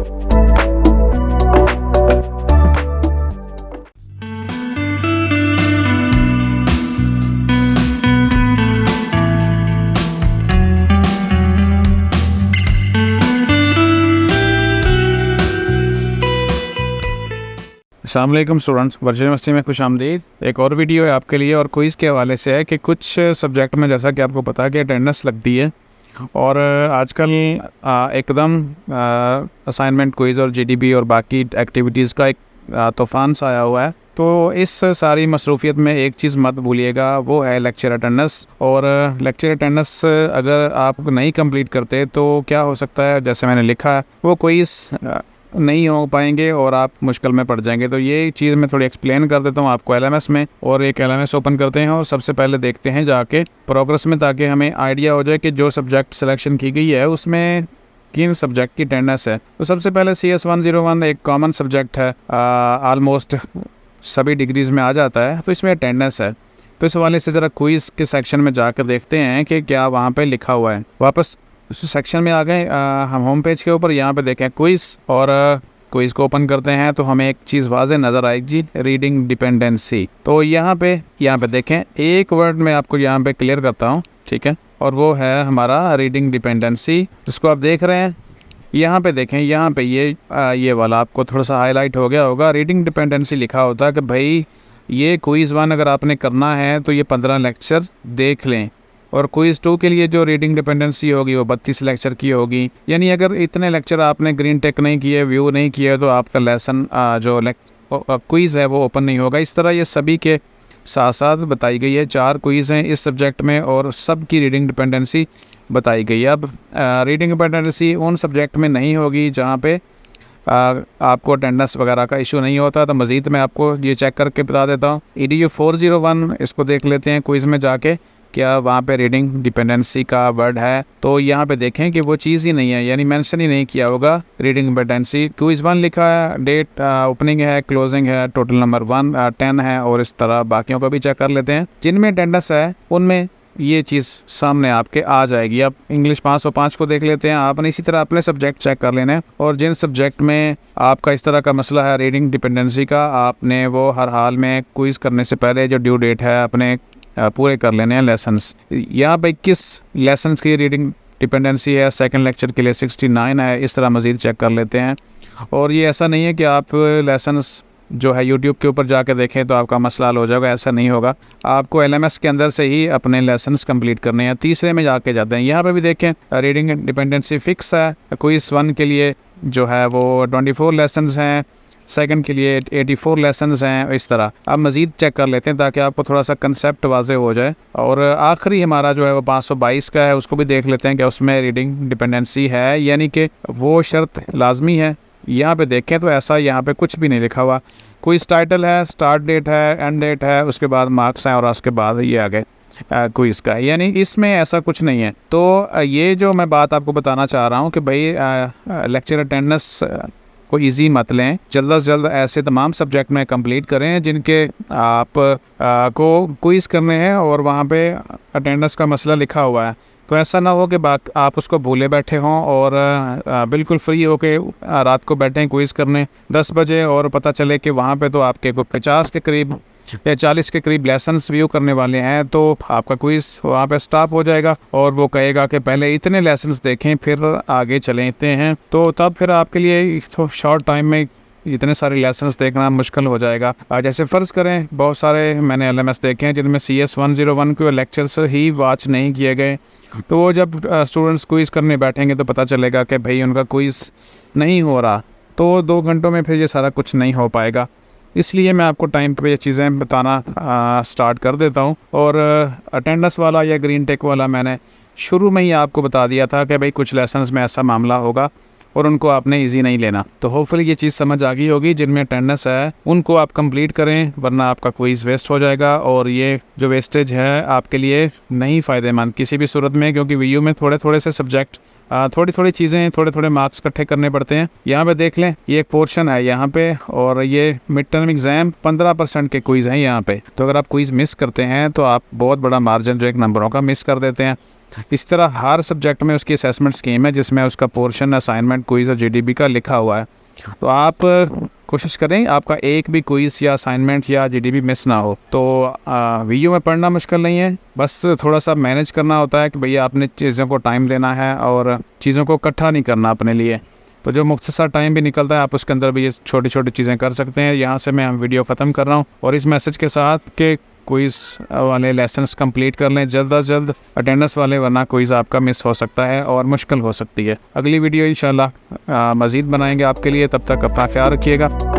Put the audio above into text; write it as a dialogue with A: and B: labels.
A: अस्सलाम वालेकुम students, virtual university में खुश आमदीद। एक और वीडियो है आपके लिए और क्विज़ के हवाले से है कि कुछ सब्जेक्ट में जैसा कि आपको पता है कि अटेंडेंस लगती है और आजकल एकदम असाइनमेंट क्विज़ और जीडीपी और बाकी एक्टिविटीज़ का एक तूफ़ान सा आया हुआ है। तो इस सारी मसरूफ़ियत में एक चीज़ मत भूलिएगा, वो है लेक्चर अटेंडेंस। और लेक्चर अटेंडेंस अगर आप नहीं कंप्लीट करते तो क्या हो सकता है, जैसे मैंने लिखा है, वो क्विज़ नहीं हो पाएंगे और आप मुश्किल में पड़ जाएंगे। तो ये चीज़ मैं थोड़ी एक्सप्लेन कर देता हूँ आपको एलएमएस में। और एक एलएमएस ओपन करते हैं और सबसे पहले देखते हैं जाके प्रोग्रेस में, ताकि हमें आइडिया हो जाए कि जो सब्जेक्ट सिलेक्शन की गई है उसमें किन सब्जेक्ट की अटेंडेंस है। तो सबसे पहले CS 101 एक कॉमन सब्जेक्ट है, आलमोस्ट सभी डिग्रीज़ में आ जाता है, तो इसमें अटेंडेंस है। तो इस हवाले से ज़रा क्विज़ के सेक्शन में जाकर देखते हैं कि क्या वहाँ पर लिखा हुआ है। वापस उस सेक्शन में आ गए हम होम पेज के ऊपर, यहाँ पे देखें क्विज़, और क्विज़ को ओपन करते हैं तो हमें एक चीज़ वाज़े नज़र आएगी, रीडिंग डिपेंडेंसी। तो यहाँ पे देखें, एक वर्ड में आपको यहाँ पे क्लियर करता हूँ, ठीक है, और वो है हमारा रीडिंग डिपेंडेंसी, जिसको आप देख रहे हैं। यहाँ पे देखें, यहाँ पे ये वाला आपको थोड़ा सा हाईलाइट हो गया होगा। रीडिंग डिपेंडेंसी लिखा होता है कि भाई ये क्विज़ 1 अगर आपने करना है तो ये 15 लेक्चर देख लें, और क्विज़ 2 के लिए जो रीडिंग डिपेंडेंसी होगी वो 32 लेक्चर की होगी। यानी अगर इतने लेक्चर आपने ग्रीन टेक नहीं किए, व्यू नहीं किए, तो आपका लेसन जो क्विज़ है वो ओपन नहीं होगा। इस तरह ये सभी के साथ साथ बताई गई है। 4 क्विज़ हैं इस सब्जेक्ट में और सब की रीडिंग डिपेंडेंसी बताई गई है। अब रीडिंग डिपेंडेंसी उन सब्जेक्ट में नहीं होगी जहाँ पे आपको अटेंडेंस वगैरह का इशू नहीं होता। तो मज़ीद मैं आपको ये चेक करके बता देता हूँ। EDU 401 इसको देख लेते हैं क्विज़ में जाके, क्या वहाँ पे रीडिंग डिपेंडेंसी का वर्ड है। तो यहाँ पे देखें कि वो चीज़ ही नहीं है, यानी मेंशन ही नहीं किया होगा रीडिंग डिपेंडेंसी। क्विज़ 1 लिखा है, डेट ओपनिंग है, क्लोजिंग है, टोटल नंबर 10 है, और इस तरह बाकियों को भी चेक कर लेते हैं। जिनमें अटेंडेंस है उनमें ये चीज़ सामने आपके आ जाएगी। अब इंग्लिश 505 को देख लेते हैं। आपने इसी तरह अपने सब्जेक्ट चेक कर लेने हैं, और जिन सब्जेक्ट में आपका इस तरह का मसला है रीडिंग डिपेंडेंसी का, आपने वो हर हाल में क्विज़ करने से पहले जो ड्यू डेट है अपने पूरे कर लेने हैं लेसन्स। यहाँ पे 21 लेसन्स की रीडिंग डिपेंडेंसी है, सेकंड लेक्चर के लिए 69 है। इस तरह मज़ीद चेक कर लेते हैं। और ये ऐसा नहीं है कि आप लेसन्स जो है यूट्यूब के ऊपर जाके देखें तो आपका मसला हल हो जाएगा, ऐसा नहीं होगा। आपको LMS के अंदर से ही अपने लेसन्स कंप्लीट करने हैं। तीसरे में जाके जाते हैं, यहाँ पे भी देखें रीडिंग डिपेंडेंसी फ़िक्स है। क्विज़ 1 के लिए जो है वो 24 लेसन्स हैं, सेकंड के लिए 84 लेसन्स हैं। इस तरह अब मज़ीद चेक कर लेते हैं ताकि आपको थोड़ा सा कंसेप्ट वाज़े हो जाए। और आखिरी हमारा जो है वो 522 का है, उसको भी देख लेते हैं कि उसमें रीडिंग डिपेंडेंसी है, यानी कि वो शर्त लाजमी है। यहाँ पे देखें तो ऐसा यहाँ पे कुछ भी नहीं लिखा हुआ। क्विज़ टाइटल है, स्टार्ट डेट है, एंड डेट है, उसके बाद मार्क्स हैं, और उसके बाद ये आ गए क्विज़ का, यानी इसमें ऐसा कुछ नहीं है। तो ये जो मैं बात आपको बताना चाह रहा हूँ कि भाई लेक्चर अटेंडेंस को ईजी मत लें, जल्द से जल्द ऐसे तमाम सब्जेक्ट में कंप्लीट करें जिनके आप को क्विज़ करने हैं और वहाँ पे अटेंडेंस का मसला लिखा हुआ है। तो ऐसा ना हो कि आप उसको भूले बैठे हों और बिल्कुल फ्री हो के रात को बैठें क्विज़ करने 10 बजे, और पता चले कि वहाँ पे तो आपके को 50 के करीब या 40 के करीब लेसन्स व्यू करने वाले हैं। तो आपका क्विज़ वहाँ पे स्टॉप हो जाएगा और वो कहेगा कि पहले इतने लेसन्स देखें फिर आगे चलते हैं। तो तब फिर आपके लिए तो शॉर्ट टाइम में इतने सारे लेसन्स देखना मुश्किल हो जाएगा। जैसे फ़र्ज़ करें बहुत सारे मैंने LMS देखे हैं जिनमें CS 101 के लेक्चर्स ही वॉच नहीं किए गए। तो वो जब स्टूडेंट्स क्विज़ करने बैठेंगे तो पता चलेगा कि भाई उनका क्विज़ नहीं हो रहा, तो 2 घंटों में फिर ये सारा कुछ नहीं हो पाएगा। इसलिए मैं आपको टाइम पे ये चीज़ें बताना स्टार्ट कर देता हूँ। और अटेंडेंस वाला या ग्रीन टेक वाला मैंने शुरू में ही आपको बता दिया था कि भाई कुछ लेसन्स में ऐसा मामला होगा और उनको आपने इजी नहीं लेना। तो होपफुली ये चीज़ समझ आ गई होगी। जिनमें अटेंडेंस है उनको आप कंप्लीट करें, वरना आपका क्विज़ वेस्ट हो जाएगा, और ये जो वेस्टेज है आपके लिए नहीं फ़ायदेमंद किसी भी सूरत में, क्योंकि VU में थोड़े थोड़े से सब्जेक्ट थोड़ी चीज़ें थोड़े थोड़े मार्क्स इकट्ठे करने पड़ते हैं। यहाँ पे देख लें, ये एक पोर्शन है यहाँ पे, और ये मिड टर्म एग्ज़ाम 15% के क्विज़ हैं यहाँ पे। तो अगर आप क्विज़ मिस करते हैं तो आप बहुत बड़ा मार्जिन जो एक नंबरों का मिस कर देते हैं। इस तरह हर सब्जेक्ट में उसकी असेसमेंट स्कीम है जिसमें उसका पोर्शन, असाइनमेंट, क्विज़ और जीडीबी का लिखा हुआ है। तो आप कोशिश करें आपका एक भी क्विज़ या असाइनमेंट या जीडीबी मिस ना हो। तो वीडियो में पढ़ना मुश्किल नहीं है, बस थोड़ा सा मैनेज करना होता है कि भैया आपने चीज़ों को टाइम देना है और चीज़ों को इकट्ठा नहीं करना अपने लिए। तो जो मुख्तसर टाइम भी निकलता है आप उसके अंदर भी ये छोटी छोटी चीज़ें कर सकते हैं। यहाँ से मैं वीडियो ख़त्म कर रहा हूँ और इस मैसेज के साथ कि क्विज़ वाले लेसन्स कंप्लीट कर लें जल्द अज जल्द अटेंडेंस वाले, वरना क्विज़ आपका मिस हो सकता है और मुश्किल हो सकती है। अगली वीडियो इंशाल्लाह मज़ीद बनाएंगे आपके लिए, तब तक अपना ख्याल रखिएगा।